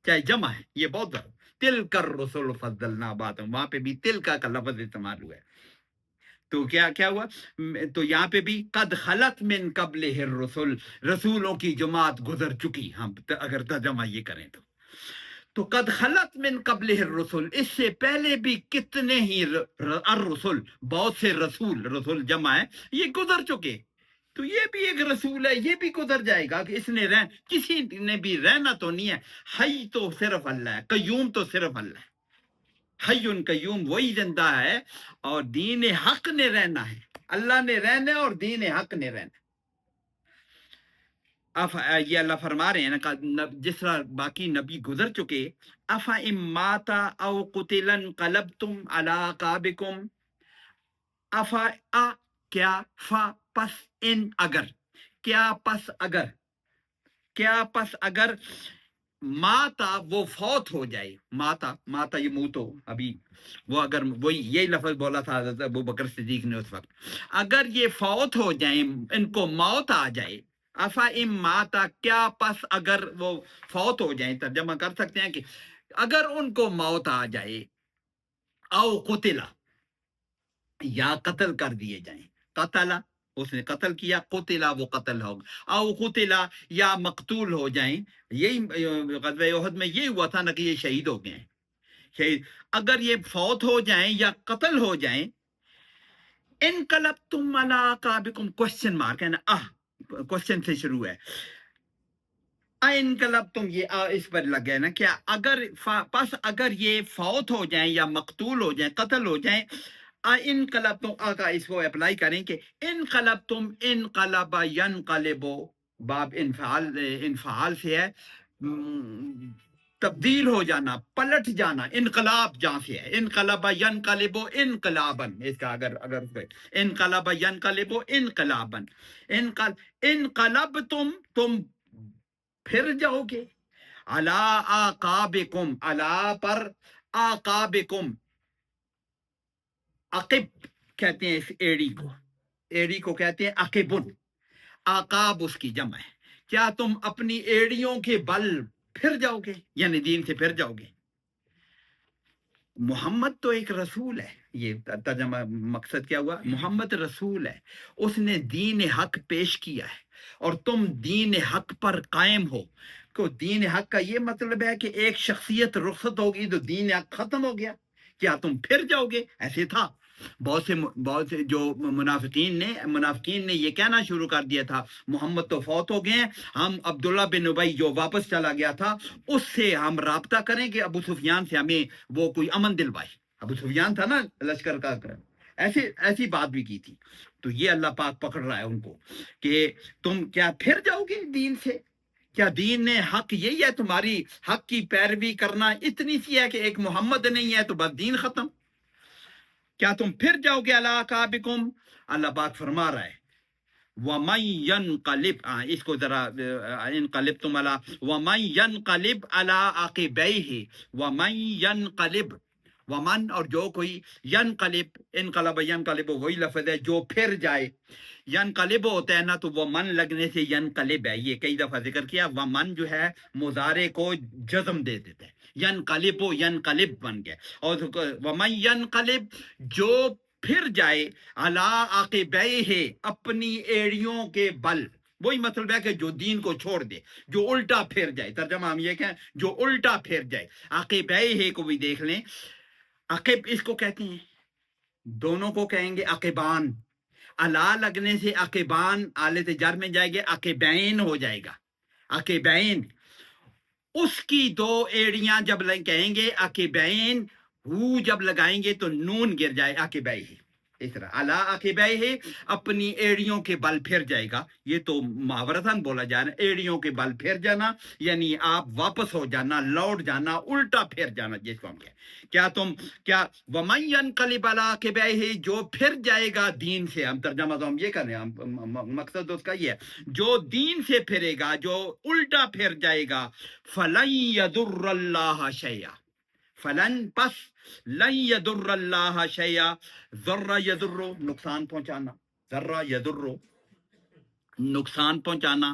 چاہے جمع ہے، یہ بہت ضرور تل کر رسول فضلنا بات، وہاں پہ بھی تل کا لفظ استعمال ہوا ہے. تو کیا ہوا؟ تو یہاں پہ بھی قد خلت من قبل الرسل، رسولوں کی جماعت گزر چکی، ہم اگر ترجمہ یہ کریں تو قد خلت من قبل الرسل، اس سے پہلے بھی کتنے ہی الرسل، بہت سے رسول جمع ہے، یہ گزر چکے. تو یہ بھی ایک رسول ہے، یہ بھی گزر جائے گا کہ اس نے کسی نے بھی رہنا تو نہیں ہے. حی تو صرف اللہ ہے، قیوم تو صرف اللہ ہے. حی قیوم وہی زندہ ہے، اور دین حق نے رہنا ہے. اللہ نے رہنا ہے اور دین حق نے رہنا ہے. یہ اللہ فرما رہے ہیں نا، جس طرح باقی نبی گزر چکے. افا اماتا او قتلن قلبتم علی عقابکم. افا کیا، فا پس، ان اگر، کیا پس اگر، کیا پس اگر ماتا وہ فوت ہو جائے. ماتا یہ موتو ابھی وہ اگر وہی یہی لفظ بولا تھا حضرت ابو بکر صدیق نے اس وقت، اگر یہ فوت ہو جائیں، ان کو موت آ جائے. افا ام ماتا کیا پس اگر وہ فوت ہو جائیں، ترجمہ کر سکتے ہیں کہ اگر ان کو موت آ جائے، او قتلا یا قتل کر دیے جائیں. قتلا اس نے قتل کیا، قتلا وہ قتل ہوگا، او قتلا یا مقتول ہو جائیں. یہی غزوہ احد میں یہ ہوا تھا نا کہ یہ شہید ہو گئے ہیں. شہید اگر یہ فوت ہو جائیں یا قتل ہو جائیں. انقلبتم علی عقابکم، کوشچن مارک ہے نا، کوشچن سے شروع ہے. انقلبتم یہ اس پر لگ گئے نا، کیا اگر پس اگر یہ فوت ہو جائیں یا مقتول ہو جائیں، قتل ہو جائیں. انقلبتم آقا اس کو اپلائی کریں کہ انقلبتم، انقلب ینقلبو، باب انفعال سے ہے، تبدیل ہو جانا، پلٹ جانا. انقلاب جہاں سے ہے، انقلب ینقلبو انقلابن، اس کا اگر انقلب ینقلبو انقلابن. انقلبتم تم پھر جاؤ گے، علی عقابکم، علی پر، عقابکم، عقب کہتے ہیں اس ایڑی کو کہتے ہیں عقبن. عقاب اس کی جمع ہے. کیا تم اپنی ایڑیوں کے بل پھر جاؤ گے، یعنی دین سے پھر جاؤ گے. محمد تو ایک رسول ہے، یہ ترجمہ مقصد کیا ہوا، محمد رسول ہے، اس نے دین حق پیش کیا ہے، اور تم دین حق پر قائم ہو. کو دین حق کا یہ مطلب ہے کہ ایک شخصیت رخصت ہوگی تو دین حق ختم ہو گیا. کیا تم پھر جاؤ گے؟ ایسے تھا. بہت سے جو منافقین نے یہ کہنا شروع کر دیا تھا، محمد تو فوت ہو گئے ہیں، ہم عبداللہ بن ابی جو واپس چلا گیا تھا اس سے ہم رابطہ کریں کہ ابو سفیان سے ہمیں وہ کوئی امن دلوائے. ابو سفیان تھا نا لشکر کا، ایسی بات بھی کی تھی. تو یہ اللہ پاک پکڑ رہا ہے ان کو کہ تم کیا پھر جاؤ گے دین سے. کیا دین حق یہی ہے، تمہاری حق کی پیروی کرنا اتنی سی ہے کہ ایک محمد نہیں ہے تو بس دین ختم. کیا تم پھر جاؤ گے علی عقابکم. اللہ پاک فرما رہا ہے وَمَن يَنْقَلِبْ، اس کو ذرا انقلبتم علی، وَمَن يَنْقَلِبْ عَلَىٰ عَقِبَيْهِ، وَمَن يَنْقَلِبْ، ومن اور جو کوئی، ینقلب، انقلب ینقلب وہی لفظ ہے جو پھر جائے. ینقلب ہوتا ہے نا تو وہ من لگنے سے ینقلب ہے، یہ کئی دفعہ ذکر کیا. ومن جو ہے مضارع کو جزم دے دیتا ہے، ینقلب ینقلب بن گیا. اور ومن ینقلب جو پھر جائے، علی عقبیہ اپنی ایڑیوں کے بل، وہی مطلب ہے کہ جو دین کو چھوڑ دے، جو الٹا پھر جائے. ترجمہ ہم یہ کہیں جو الٹا پھر جائے. عقبیہ کو بھی دیکھ لیں، عقب اس کو کہتے ہیں، دونوں کو کہیں گے عقبان. الا لگنے سے عقبان آلت جر میں جائے گے، عقبین ہو جائے گا. عقبین اس کی دو ایڑیاں جب کہیں گے، عقبین ہو جب لگائیں گے تو نون گر جائے، عقبیہ. اس طرح الا عقبیہ اپنی ایڑیوں کے بل پھر جائے گا. یہ تو محاورتاً بولا جا رہا ہے، ایڑیوں کے بل پھر جانا یعنی آپ واپس ہو جانا، لوٹ جانا، الٹا پھر جانا جس کو ہم کہیں. کیا تم کیا وَمَن يَنْقَلِبْ عَلَىٰ عَقِبَيْهِ جو پھر جائے گا دین سے. ہم ترجمہ تو ہم یہ کر رہے ہیں، مقصد اس کا یہ ہے جو دین سے پھرے گا، جو الٹا پھر جائے گا، فَلَن يَضُرَّ اللَّهَ شَيْئًا، فلن پس، لن یضر اللہ شیئا، ذرہ یضر نقصان پہنچانا، ذرہ یضر نقصان پہنچانا،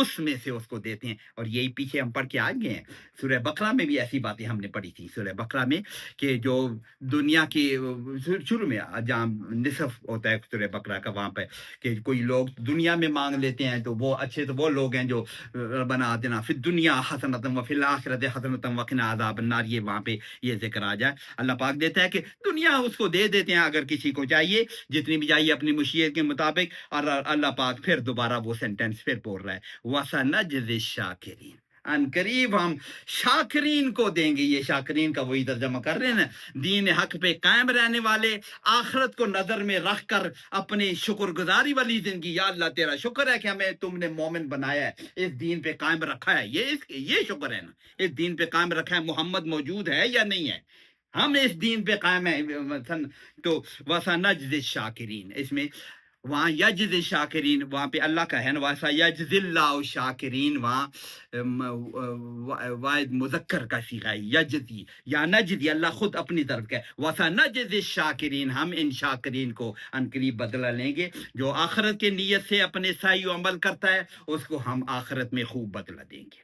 اس میں سے اس کو دیتے ہیں. اور یہی پیچھے ہم پڑھ کے آ گئے ہیں, سورہ بقرہ میں بھی ایسی باتیں ہم نے پڑھی تھی, سورہ بقرہ میں کہ جو دنیا کی شروع میں جہاں نصف ہوتا ہے سورہ بقرہ کا, وہاں پہ کہ کوئی لوگ دنیا میں مانگ لیتے ہیں تو وہ اچھے, تو وہ لوگ ہیں جو ربنا آتنا فی الدنیا حسنۃ وفی الآخرۃ حسنۃ وقنا عذاب النار, یہ وہاں پہ یہ ذکر آ جائے. اللہ پاک دیتا ہے کہ دنیا اس کو دے دیتے ہیں اگر کسی کو چاہیے, جتنی بھی چاہیے اپنی مشیت کے مطابق. اور اللہ پاک پھر دوبارہ وہ سینٹینس پھر بول رہا ہے, وَسَنَجْزِي الشَّاكِرِينَ, ان قریب ہم شاکرین کو دیں گے. یہ شاکرین کا وہی ترجمہ کر رہے ہیں نا, دین حق پہ قائم رہنے والے, آخرت کو نظر میں رکھ کر اپنی شکر گزاری والی زندگی. یا اللہ تیرا شکر ہے کہ ہمیں تم نے مومن بنایا ہے, اس دین پہ قائم رکھا ہے. یہ شکر ہے نا, اس دین پہ قائم رکھا ہے. محمد موجود ہے یا نہیں ہے, ہم اس دین پہ قائم ہیں. تو وَسَنَجْزِي الشَّاكِرِينَ, اس میں وہاں یجز شاکرین, وہاں پہ اللہ کا ہے نا, واسا یجز اللہ شاکرین, وہاں واحد مذکر کا صیغہ ہے یجزی یا نجزی, اللہ خود اپنی طرف کا ہے. واسا نجز شاکرین, ہم ان شاکرین کو ان قریب بدلہ لیں گے. جو آخرت کے نیت سے اپنے سعی و عمل کرتا ہے اس کو ہم آخرت میں خوب بدلہ دیں گے.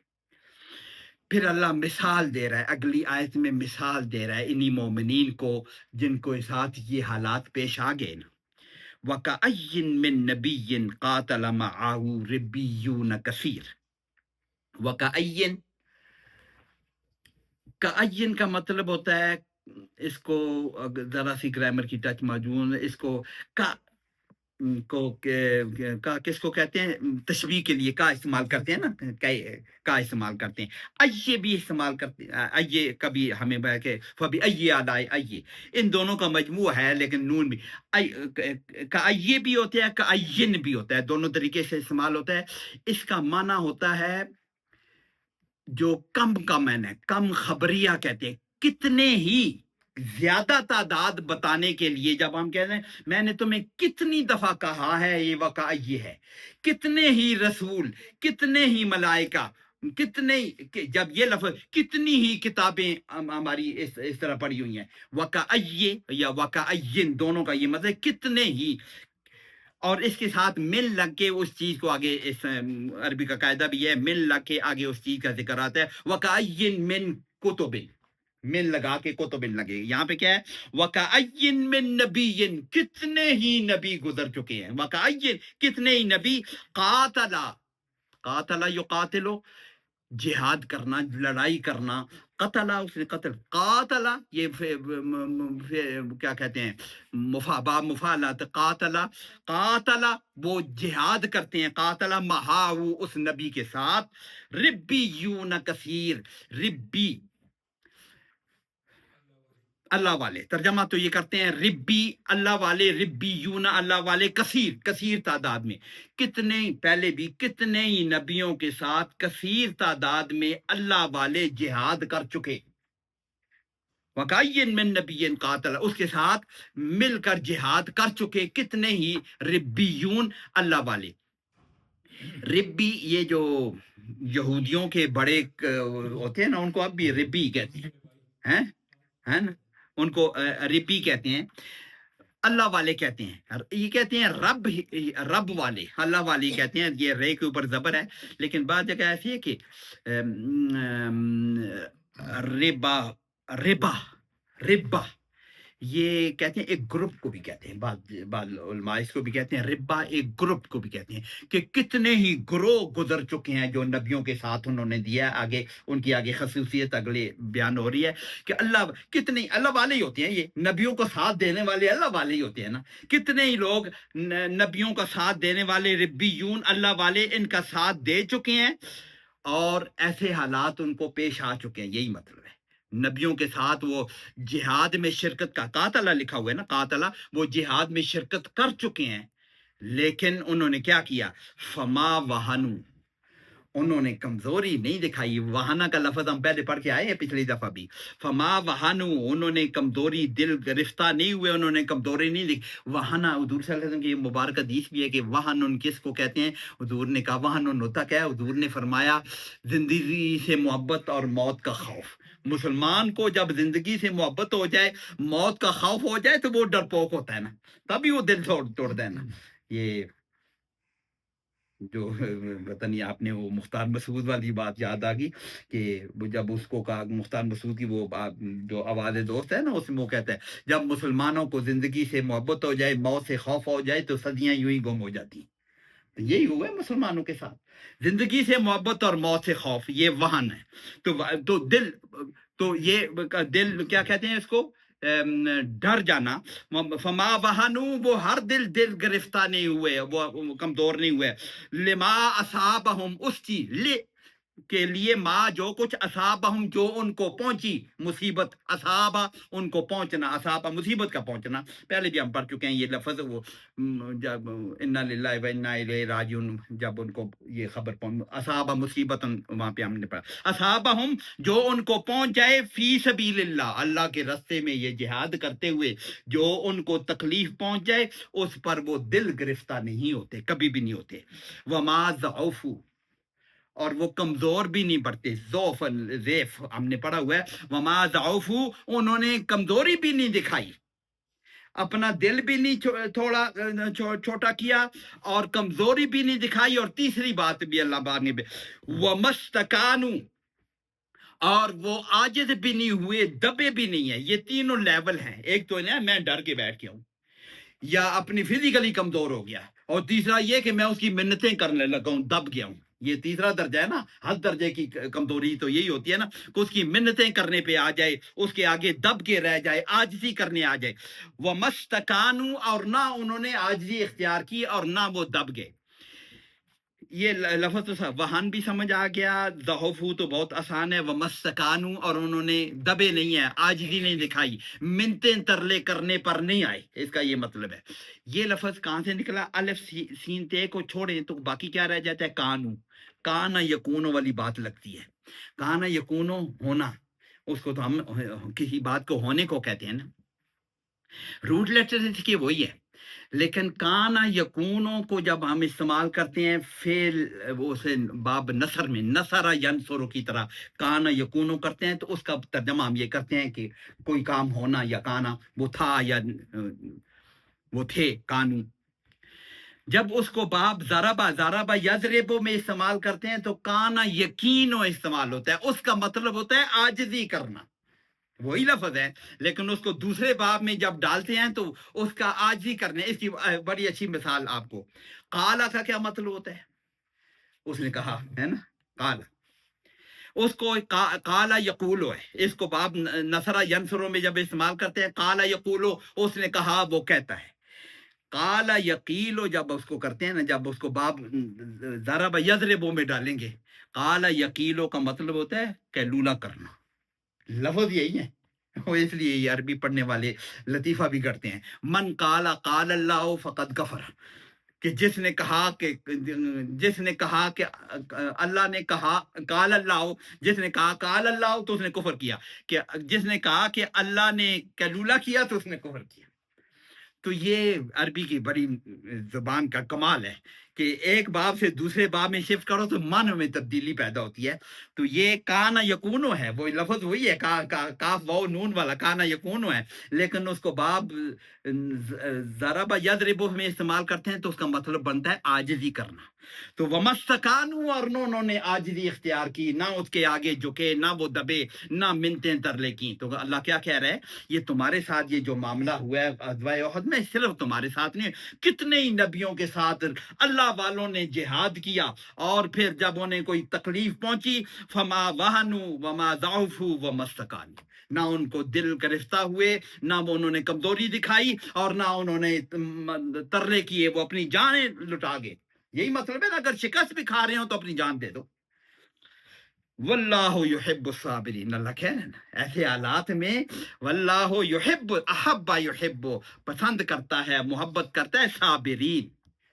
پھر اللہ مثال دے رہا ہے, اگلی آیت میں مثال دے رہا ہے انہی مومنین کو جن کو ساتھ یہ حالات پیش آ گئے نا. وَكَأَيٍّ مِّن نَبِيٍّ قَاتَلَ مَعَهُ رِبِّيُّونَ كَثِيرٌ. وَكَأَيٍّ, کأین کا مطلب ہوتا ہے, اس کو ذرا سی گرامر کی ٹچ موجود ہے, اس کو کس کو کہتے ہیں, تشبیہ کے لیے کا استعمال کرتے ہیں نا, کا استعمال کرتے ہیں. ایے بھی استعمال کرتے ہیں, ایے کبھی ہمیں کہ فبی ایے آلائے ایے, ان دونوں کا مجموعہ ہے لیکن نون بھی کا ایے بھی ہوتا ہے, کا عین بھی ہوتا ہے, دونوں طریقے سے استعمال ہوتا ہے. اس کا معنی ہوتا ہے جو کم کا معنی ہے, کم خبریہ کہتے ہیں, کتنے ہی زیادہ تعداد بتانے کے لیے. جب ہم کہتے ہیں میں نے تمہیں کتنی دفعہ کہا ہے یہ وقع یہ ہے, کتنے ہی رسول, کتنے ہی ملائکہ, کتنے, جب یہ لفظ کتنی ہی کتابیں ہماری اس طرح پڑھی ہوئی ہیں. وقع یا وقع دونوں کا یہ مطلب کتنے ہی, اور اس کے ساتھ مل لگ کے اس چیز کو آگے, اس عربی کا قاعدہ بھی ہے, مل لگ کے آگے اس چیز کا ذکر آتا ہے. وَكَأَيٍّ مِّن كُتُبٍ, من لگا کے کتب لگے. یہاں پہ کیا ہے, وَكَأَيٍّ مِّن نَبِيٍّ, کتنے ہی نبی گزر چکے ہیں. وَكَأَيٍّ, کتنے ہی نبی, قاتل یقاتل, جہاد کرنا, لڑائی کرنا, قتل اس نے قتل, قاتل یہ کیا کہتے ہیں, باب مفعلات, قاتل وہ جہاد کرتے ہیں, قاتل مہاو اس نبی کے ساتھ, ربیون کثیر, ربی اللہ والے, ترجمہ تو یہ کرتے ہیں ربی اللہ والے, ربیون اللہ والے, کثیر کثیر تعداد میں. کتنے پہلے بھی کتنے ہی نبیوں کے ساتھ کثیر تعداد میں اللہ والے جہاد کر چکے. وَقَيٍّ مِّن نَبِيٍّ قَاتَلَ, اس کے ساتھ مل کر جہاد کر چکے کتنے ہی ربیون اللہ والے. ربی یہ جو یہودیوں کے بڑے ہوتے ہیں نا, ان کو اب بھی ربی کہتے ہیں, ہے نا, ان کو ربی کہتے ہیں. اللہ والے کہتے ہیں, یہ کہتے ہیں رب والے, اللہ والے کہتے ہیں. یہ رے کے اوپر زبر ہے, لیکن بعض جگہ ایسی ہے کہ ربا یہ کہتے ہیں ایک گروپ کو بھی کہتے ہیں, بعض علماء اس کو بھی کہتے ہیں ربا, ایک گروپ کو بھی کہتے ہیں, کہ کتنے ہی گروہ گزر چکے ہیں جو نبیوں کے ساتھ انہوں نے دیا. آگے ان کی آگے خصوصیت اگلے بیان ہو رہی ہے کہ اللہ کتنے اللہ والے ہی ہوتے ہیں, یہ نبیوں کو ساتھ دینے والے اللہ والے ہی ہوتے ہیں نا. کتنے ہی لوگ نبیوں کا ساتھ دینے والے ربیون اللہ والے ان کا ساتھ دے چکے ہیں, اور ایسے حالات ان کو پیش آ چکے ہیں. یہی مطلب ہے نبیوں کے ساتھ وہ جہاد میں شرکت کا, قاتلہ لکھا ہوا ہے نا, قاتلہ, وہ جہاد میں شرکت کر چکے ہیں, لیکن انہوں نے کیا کیا, فما وہنو, انہوں نے کمزوری نہیں دکھائی. وہانا کا لفظ ہم پہلے پڑھ کے آئے ہیں پچھلی دفعہ بھی. فما وہنو, انہوں نے کمزوری, دل گرفتہ نہیں ہوئے, انہوں نے کمزوری نہیں دی. وہنا حضور صلی اللہ علیہ وسلم کی مبارک حدیث بھی ہے کہ وہن کس کو کہتے ہیں. حضور نے کہا وہن ہوتا کیا ہے, حضور نے فرمایا زندگی سے محبت اور موت کا خوف. مسلمان کو جب زندگی سے محبت ہو جائے, موت کا خوف ہو جائے, تو وہ ڈرپوک ہوتا ہے نا, تبھی وہ دل توڑ دینا. یہ جو پتہ نہیں آپ نے وہ مختار مسعود والی بات یاد آ گئی کہ وہ جب اس کو کہا مختار مسعود کی وہ جو آواز دوست ہے نا اس میں وہ کہتا ہے جب مسلمانوں کو زندگی سے محبت ہو جائے موت سے خوف ہو جائے تو صدیاں یوں ہی گم ہو جاتی ہیں۔ تو یہی ہوا ہے مسلمانوں کے ساتھ، زندگی سے محبت اور موت سے خوف یہ وہن ہے۔ تو دل، تو یہ دل کیا کہتے ہیں اس کو، ڈر جانا، فما وہنو وہ ہر دل گرفتہ نہیں ہوئے، وہ کمزور نہیں ہوئے، لما اصابہم اس چیز کے لیے ما جو کچھ اصابہم جو ان کو پہنچی مصیبت، اصابہ ان کو پہنچنا، اصابہ مصیبت کا پہنچنا، پہلے بھی ہم پڑھ چکے ہیں یہ لفظ، وہ جب انا للہ و انا الیہ راجعون، جب ان کو یہ خبر اصابہ مصیبت، وہاں پہ ہم نے پڑھا اصابہم جو ان کو پہنچ جائے فی سبیل اللہ، اللہ کے راستے میں یہ جہاد کرتے ہوئے جو ان کو تکلیف پہنچ جائے اس پر وہ دل گرفتہ نہیں ہوتے، کبھی بھی نہیں ہوتے، وما ضعفوا اور وہ کمزور بھی نہیں پڑتے، ضعف ضعف ہم نے پڑھا ہوا ہے، وما ضعفوا انہوں نے کمزوری بھی نہیں دکھائی، اپنا دل بھی نہیں تھوڑا چھوٹا کیا اور کمزوری بھی نہیں دکھائی، اور تیسری بات بھی اللہ پاک نے ومستکانو اور وہ عاجز بھی نہیں ہوئے، دبے بھی نہیں ہیں، یہ تینوں لیول ہیں، ایک تو ہے میں ڈر کے بیٹھ گیا ہوں یا اپنی فزیکلی کمزور ہو گیا، اور تیسرا یہ کہ میں اس کی منتیں کرنے لگا ہوں، دب گیا ہوں، یہ تیسرا درجہ ہے نا، ہر درجے کی کمزوری تو یہی ہوتی ہے نا کہ اس کی منتیں کرنے پہ آ جائے، اس کے آگے دب کے رہ جائے، عاجزی کرنے آ جائے، وہ مستکانو اور نہ انہوں نے عاجزی اختیار کی اور نہ وہ دب گئے، یہ لفظ تو وہن بھی سمجھ آ گیا، ضعفو تو بہت آسان ہے، ومستکانو اور انہوں نے دبے نہیں ہے، عاجزی نہیں دکھائی، منتیں ترلے کرنے پر نہیں آئے، اس کا یہ مطلب ہے۔ یہ لفظ کہاں سے نکلا، الف سین تے کو چھوڑیں تو باقی کیا رہ جاتا ہے، کانو، کانا یکونو والی بات لگتی ہے، کانا یکونو ہونا، اس کو تو ہم کسی بات کو ہونے کو کہتے ہیں نا، روٹ لیٹر اس کی وہی ہے، لیکن کانا یکونوں کو جب ہم استعمال کرتے ہیں فعل اسے باب نصر میں، نصر ینصر کی طرح کانا یکونوں کرتے ہیں تو اس کا ترجمہ ہم یہ کرتے ہیں کہ کوئی کام ہونا، یا کانا وہ تھا یا وہ تھے، کانو، جب اس کو باب ضربہ یضربو میں استعمال کرتے ہیں تو کانا یقینو استعمال ہوتا ہے، اس کا مطلب ہوتا ہے عاجزی کرنا، وہی لفظ ہے، لیکن اس کو دوسرے باب میں جب ڈالتے ہیں تو اس کا عاجزی کرنے، اس کی بڑی اچھی مثال آپ کو، قالا کا کیا مطلب ہوتا ہے، اس نے کہا ہے نا، قالا، اس کو قالا یقولو ہے، اس کو باب نصرہ ینصرو میں جب استعمال کرتے ہیں قالا یقولو، اس نے کہا وہ کہتا ہے، قالا یقیلو جب اس کو کرتے ہیں نا، جب اس کو باب ضرب یضربو میں ڈالیں گے، قالا یقیلو کا مطلب ہوتا ہے کیلولا کرنا، لفظ یہی ہے، وہ اس لیے یہ عربی پڑھنے والے لطیفہ بھی کرتے ہیں، من قال قال اللہ فقد کفر، کہ جس نے کہا کہ اللہ نے کہا قال اللہ، جس نے کہا قال اللہ تو اس نے کفر کیا، کہ جس نے کہا کہ اللہ نے کیلولا کیا تو اس نے کفر کیا۔ تو یہ عربی کی بڑی زبان کا کمال ہے کہ ایک باب سے دوسرے باب میں شفٹ کرو تو معنی میں تبدیلی پیدا ہوتی ہے، تو یہ کانا یکونو ہے، وہ لفظ وہی ہے، کاف واو نون والا کانا یکونو ہے، لیکن اس کو باب ضرب یضرب میں استعمال کرتے ہیں تو اس کا مطلب بنتا ہے عاجزی کرنا، تو ومستکانو اور انہوں نے عاجزی اختیار کی، نہ اس کے آگے جھکے، نہ وہ دبے، نہ منتیں ترلے کی، تو اللہ کیا کہہ رہا ہے، یہ تمہارے ساتھ یہ جو معاملہ ہوا ہے غزوہ احد میں، صرف تمہارے ساتھ نہیں، کتنے ہی نبیوں کے ساتھ اللہ والوں نے جہاد کیا، اور پھر جب انہیں کوئی تکلیف پہنچی فما وہنوا وما ضعفوا ومستکانوا، نہ ان کو دل گرفتہ ہوئے، نہ وہ انہوں نے کمزوری دکھائی، اور نہ انہوں نے ترلے کیے، وہ اپنی جانیں لٹا گئے، یہی مطلب ہے نا، اگر شکست بھی کھا رہے ہو تو اپنی جان دے دو، واللہ یحب الصابرین، اللہ کہہ رہے ہیں نا ایسے حالات میں، واللہ یحب احب یحب پسند کرتا ہے، محبت کرتا ہے صابرین،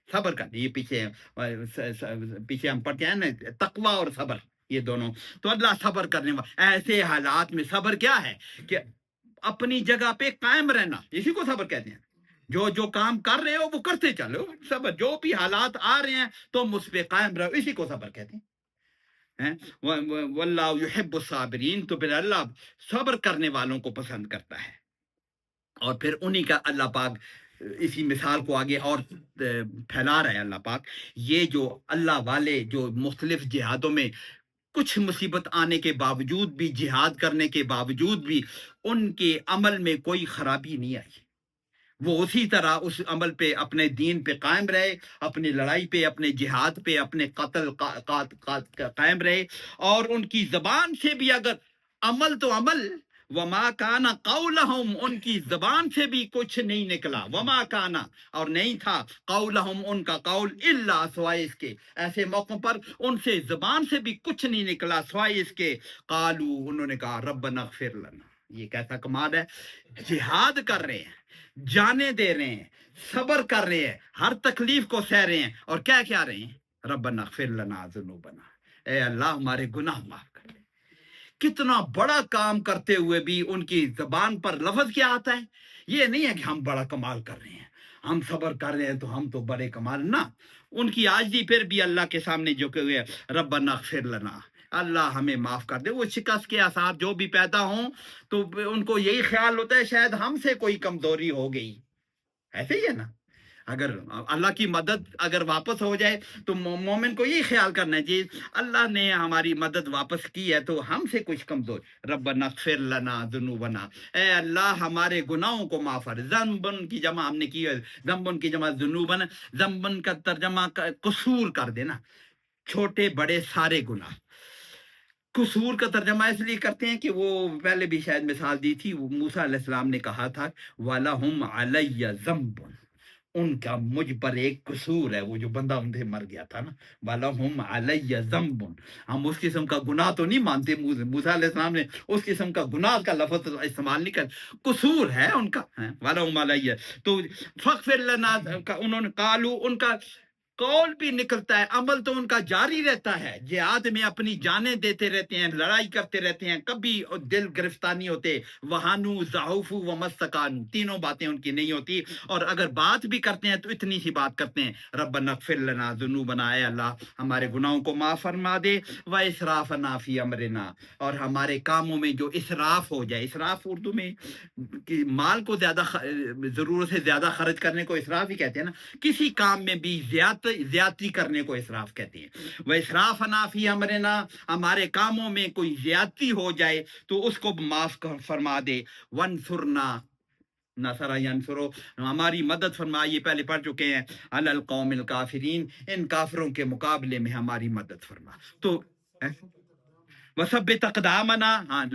صبر کرنا، یہ پیچھے ہم پڑھتے ہیں نا تقوی اور صبر، یہ دونوں، تو اللہ صبر کرنے والا، ایسے حالات میں صبر کیا ہے کہ اپنی جگہ پہ قائم رہنا، اسی کو صبر کہتے ہیں، جو کام کر رہے ہو وہ کرتے چلو، صبر، جو بھی حالات آ رہے ہیں تم اس پہ قائم رہو، اسی کو صبر کہتے ہیں، واللہ یحب الصابرین، تو پھر اللہ صبر کرنے والوں کو پسند کرتا ہے، اور پھر انہی کا اللہ پاک اسی مثال کو آگے اور پھیلا رہا ہے اللہ پاک. یہ جو اللہ والے جو مختلف جہادوں میں کچھ مصیبت آنے کے باوجود بھی، جہاد کرنے کے باوجود بھی ان کے عمل میں کوئی خرابی نہیں آئی. وہ اسی طرح اس عمل پہ، اپنے دین پہ قائم رہے، اپنی لڑائی پہ، اپنے جہاد پہ، اپنے قتل قائم رہے. اور ان کی زبان سے بھی اگر عمل تو عمل، وما کانا قولہم، ان کی زبان سے بھی کچھ نہیں نکلا، وما کانا، اور نہیں تھا، قولہم، ان کا قول، الا، سوائے اس کے، ایسے موقعوں پر ان سے زبان سے بھی کچھ نہیں نکلا سوائے اس کے، قالو، انہوں نے کہا ربنا اغفر لنا. یہ کیسا کمال ہے، جہاد کر رہے ہیں، جانے دے رہے ہیں، صبر کر رہے ہیں، ہر تکلیف کو سہ رہے ہیں، اور کیا رہے ہیں، ربنا اغفر لنا ذنوبنا، اے اللہ ہمارے گناہ معاف کر دے. کتنا بڑا کام کرتے ہوئے بھی ان کی زبان پر لفظ کیا آتا ہے؟ یہ نہیں ہے کہ ہم بڑا کمال کر رہے ہیں، ہم صبر کر رہے ہیں تو ہم تو بڑے کمال نہ. ان کی عاجزی پھر بھی اللہ کے سامنے جو کہ ہوئے، ربنا اغفر لنا، اللہ ہمیں معاف کر دے. وہ شکست کے آثار جو بھی پیدا ہوں تو ان کو یہی خیال ہوتا ہے شاید ہم سے کوئی کمزوری ہو گئی. ایسے ہی ہے نا، اگر اللہ کی مدد اگر واپس ہو جائے تو مومن کو یہی خیال کرنا ہے جی اللہ نے ہماری مدد واپس کی ہے تو ہم سے کچھ کمزور. ربنا اغفر لنا ذنوبنا، اے اللہ ہمارے گناہوں کو معاف کر. ذنبن کی جمع ہم نے کی ہے، ذنبن کی جمع ذنوبن، ذنبن کا ترجمہ قصور کر دینا، چھوٹے بڑے سارے گناہ. قصور کا ترجمہ اس لیے کرتے ہیں کہ وہ پہلے بھی شاید مثال دی تھی، وہ موسیٰ علیہ السلام نے کہا تھا وَلَهُمْ عَلَيَّ ذَنْبٌ، ان کا مجھ پر ایک قصور ہے، وہ جو بندہ ان سے مر گیا تھا نا، وَلَهُمْ عَلَيَّ ذَنْبٌ. ہم اس قسم کا گناہ تو نہیں مانتے، موسیٰ علیہ السلام نے اس قسم کا گناہ کا لفظ استعمال نہیں کر، قصور ہے ان کا، وَلَهُمْ عَلَيَّ. تو فَاغْفِرْ لَنَا انہوں نے قالو، ان کا قول بھی نکلتا ہے، عمل تو ان کا جاری رہتا ہے، جہاد میں اپنی جانیں دیتے رہتے ہیں، لڑائی کرتے رہتے ہیں، کبھی دل گرفتار نہیں ہوتے. وہانو ضعفو ومستکانو، تینوں باتیں ان کی نہیں ہوتی. اور اگر بات بھی کرتے ہیں تو اتنی سی بات کرتے ہیں، ربنا اغفر لنا ذنوبنا، اے اللہ ہمارے گناہوں کو معاف فرما دے، واسرافنا فی امرنا، اور ہمارے کاموں میں جو اسراف ہو جائے. اسراف اردو میں کہ مال کو زیادہ ضرورت سے زیادہ خرچ کرنے کو اسراف ہی کہتے ہیں نا، کسی کام میں بھی زیادتی کرنے کو اسراف کہتے ہیں. وَإِسْرَافَنَا فِي أَمْرِنَا، ہمارے کاموں میں کوئی زیادتی ہو جائے تو اس کو معاف فرما دے. وَانْصُرْنَا، نصر ینصرو، ہماری مدد فرما، یہ پہلے پڑھ چکے ہیں، علی القوم الکافرین، ان کافروں کے مقابلے میں ہماری مدد فرما. تو وثبت اقدامنا، ہاں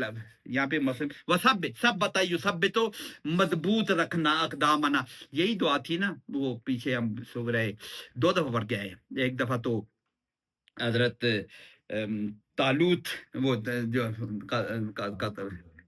یہاں پہ ثبت یثبتو، مضبوط رکھنا، اقدامنا، یہی دعا تھی نا. وہ پیچھے ہم سو رہے 2 دفعہ پڑھ کے آئے. ایک دفعہ تو حضرت طالوت، وہ جو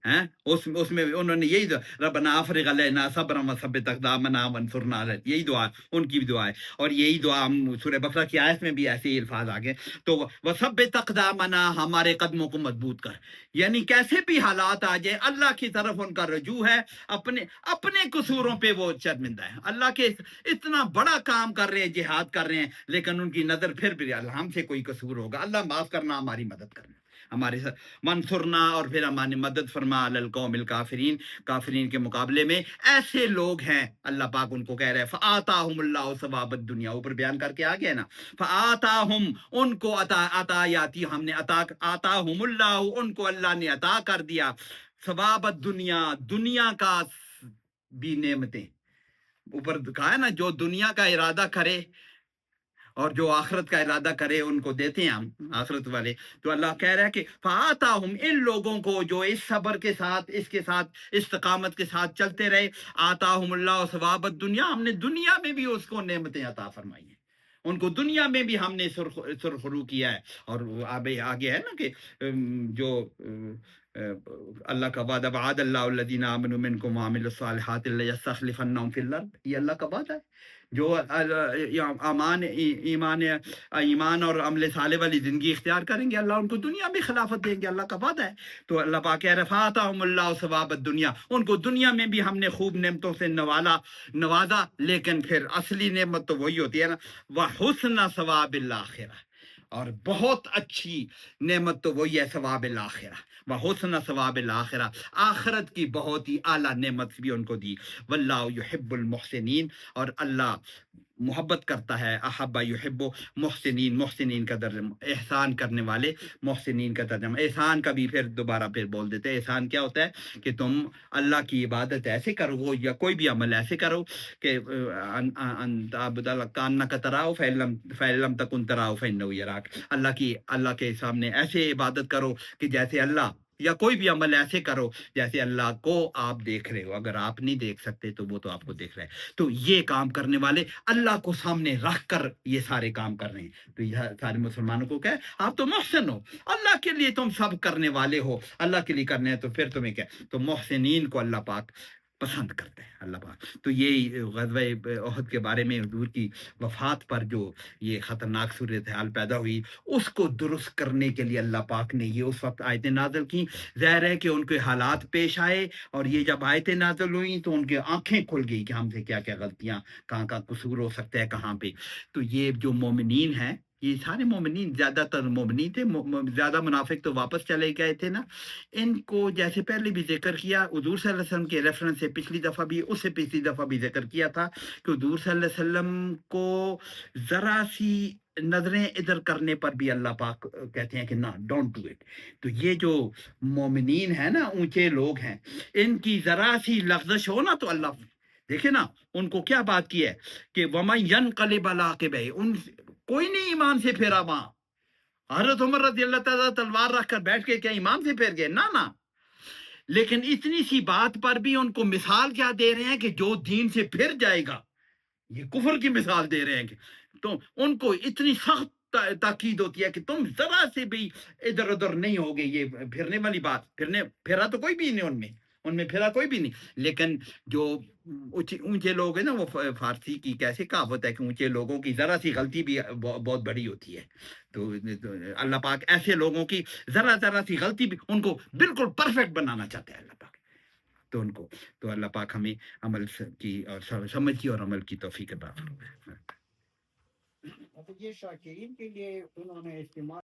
ہیں، اس میں انہوں نے یہی دعا، ربنا افرغ علینا صبرا وثبت اقدامنا وانصرنا علی، یہی دعا ان کی بھی دعا ہے. اور یہی دعا ہم سورہ بقرہ کی آیت میں بھی ایسے ہی الفاظ آگے. تو وثبت اقدامنا، ہمارے قدموں کو مضبوط کر، یعنی کیسے بھی حالات آ جائیں اللہ کی طرف ان کا رجوع ہے، اپنے قصوروں پہ وہ شرمندہ ہے. اللہ کے اتنا بڑا کام کر رہے ہیں، جہاد کر رہے ہیں، لیکن ان کی نظر پھر بھی اللہ ہم سے کوئی قصور ہوگا، اللہ معاف کرنا، ہماری مدد کرنا، ہمارے ساتھ منصورنا، اور پھر ہماری مدد فرما علی القوم الکافرین، کافرین کے مقابلے میں ایسے لوگ ہیں. اللہ پاک ان کو کہہ رہے ہیں فآتاہم اللہ ثواب الدنیا، اوپر بیان کر کے آگے نا، فآتاہم، ان کو عطایاتی ہم نے آتاہم اللہ، ان کو اللہ نے عطا کر دیا، ثواب الدنیا، دنیا کا بھی نعمتیں. اوپر کہا ہے نا جو دنیا کا ارادہ کرے اور جو آخرت کا ارادہ کرے ان کو دیتے ہیں ہم آخرت والے. تو اللہ کہہ رہا ہے کہ فآتاہم، ان لوگوں کو جو اس صبر کے ساتھ، اس کے ساتھ استقامت کے ساتھ چلتے رہے، آتاہم اللہ ثواب الدنیا، ہم نے دنیا میں بھی اس کو نعمتیں عطا فرمائی ہیں، ان کو دنیا میں بھی ہم نے سرخرو کیا ہے. اور آگے ہے نا کہ جو اللہ کا وعدہ، وعد اللہ الذین آمنوا منکم وعملوا الصالحات لیستخلفنہم فی الارض، یہ اللہ کا وعدہ ہے. جو ایمان اور عمل صالح والی زندگی اختیار کریں گے، اللہ ان کو دنیا میں خلافت دیں گے، اللہ کا وعدہ ہے. تو اللہ پاک کہہ رہے فآتاہم اللہ ثواب الدنیا، ان کو دنیا میں بھی ہم نے خوب نعمتوں سے نوازا، لیکن پھر اصلی نعمت تو وہی ہوتی ہے نا، وحسن ثواب الآخرہ، اور بہت اچھی نعمت تو وہی ہے ثواب الآخرہ و حسن ثواب الآخرہ، آخرت کی بہت ہی اعلیٰ نعمت بھی ان کو دی۔ واللہ یحب المحسنین، اور اللہ محبت کرتا ہے، احب یحب محسنین، محسنین کا ترجمہ احسان کرنے والے، محسنین کا ترجمہ احسان کا بھی پھر دوبارہ پھر بول دیتے ہیں۔ احسان کیا ہوتا ہے کہ تم اللہ کی عبادت ایسے کرو یا کوئی بھی عمل ایسے کرو کہ کانک تراؤ فعلم تکن تراؤ فإنہ یراک، اللہ کے سامنے ایسے عبادت کرو کہ جیسے اللہ، یا کوئی بھی عمل ایسے کرو جیسے اللہ کو آپ دیکھ رہے ہو، اگر آپ نہیں دیکھ سکتے تو وہ تو آپ کو دیکھ رہا ہے۔ تو یہ کام کرنے والے اللہ کو سامنے رکھ کر یہ سارے کام کر رہے ہیں، تو یہ سارے مسلمانوں کو کہے آپ تو محسن ہو، اللہ کے لیے تم سب کرنے والے ہو، اللہ کے لیے کرنے ہیں، تو پھر تمہیں کیا، تو محسنین کو اللہ پاک پسند کرتے ہیں اللہ پاک۔ تو یہ غزوہ احد کے بارے میں حضور کی وفات پر جو یہ خطرناک صورتحال پیدا ہوئی، اس کو درست کرنے کے لیے اللہ پاک نے یہ اس وقت آیتیں نازل کی۔ ظاہر ہے کہ ان کے حالات پیش آئے، اور یہ جب آیتیں نازل ہوئیں تو ان کے آنکھیں کھل گئی کہ ہم سے کیا کیا غلطیاں، کہاں کا قصور ہو سکتا ہے کہاں پہ۔ تو یہ جو مومنین ہیں، یہ سارے مومنین، زیادہ تر مومنین تھے، زیادہ منافق تو واپس چلے گئے تھے نا۔ ان کو جیسے پہلے بھی ذکر کیا، حضور صلی اللہ علیہ وسلم کے ریفرنس سے پچھلی دفعہ بھی، اس سے پچھلی دفعہ بھی ذکر کیا تھا کہ حضور صلی اللہ علیہ وسلم کو ذرا سی نظریں ادھر کرنے پر بھی اللہ پاک کہتے ہیں کہ نہ، ڈونٹ ڈو اٹ۔ تو یہ جو مومنین ہیں نا، اونچے لوگ ہیں، ان کی ذرا سی لغزش ہو نا تو اللہ دیکھے نا ان کو کیا بات کی ہے کہ وَمَن يَنْقَلِبْ عَلَىٰ عَقِبَیْهِ، کوئی نہیں ایمان سے پھیرا وہاں۔ حضرت عمر رضی اللہ تعالیٰ تلوار رکھ کر بیٹھ کے کیا ایمان سے پھیر گئے؟ نہ۔ لیکن اتنی سی بات پر بھی ان کو مثال کیا دے رہے ہیں کہ جو دین سے پھر جائے گا، یہ کفر کی مثال دے رہے ہیں کہ تو ان کو اتنی سخت تاکید ہوتی ہے کہ تم ذرا سے بھی ادھر ادھر نہیں ہوگے۔ یہ پھرنے والی بات، پھرا تو کوئی بھی نہیں ان میں پھرا کوئی بھی نہیں۔ لیکن جو اونچے لوگ ہیں نا، وہ فارسی کی کیسے کہاوت ہے کہ اونچے لوگوں کی ذرا سی غلطی بھی بہت بڑی ہوتی ہے۔ تو اللہ پاک ایسے لوگوں کی ذرا سی غلطی بھی ان کو بالکل پرفیکٹ بنانا چاہتے ہیں اللہ پاک۔ تو ان کو، تو اللہ پاک ہمیں عمل کی اور سمجھ کی اور عمل کی توفیق عطا فرمائے۔ یہ شاکرین کے لیے انہوں نے استعمال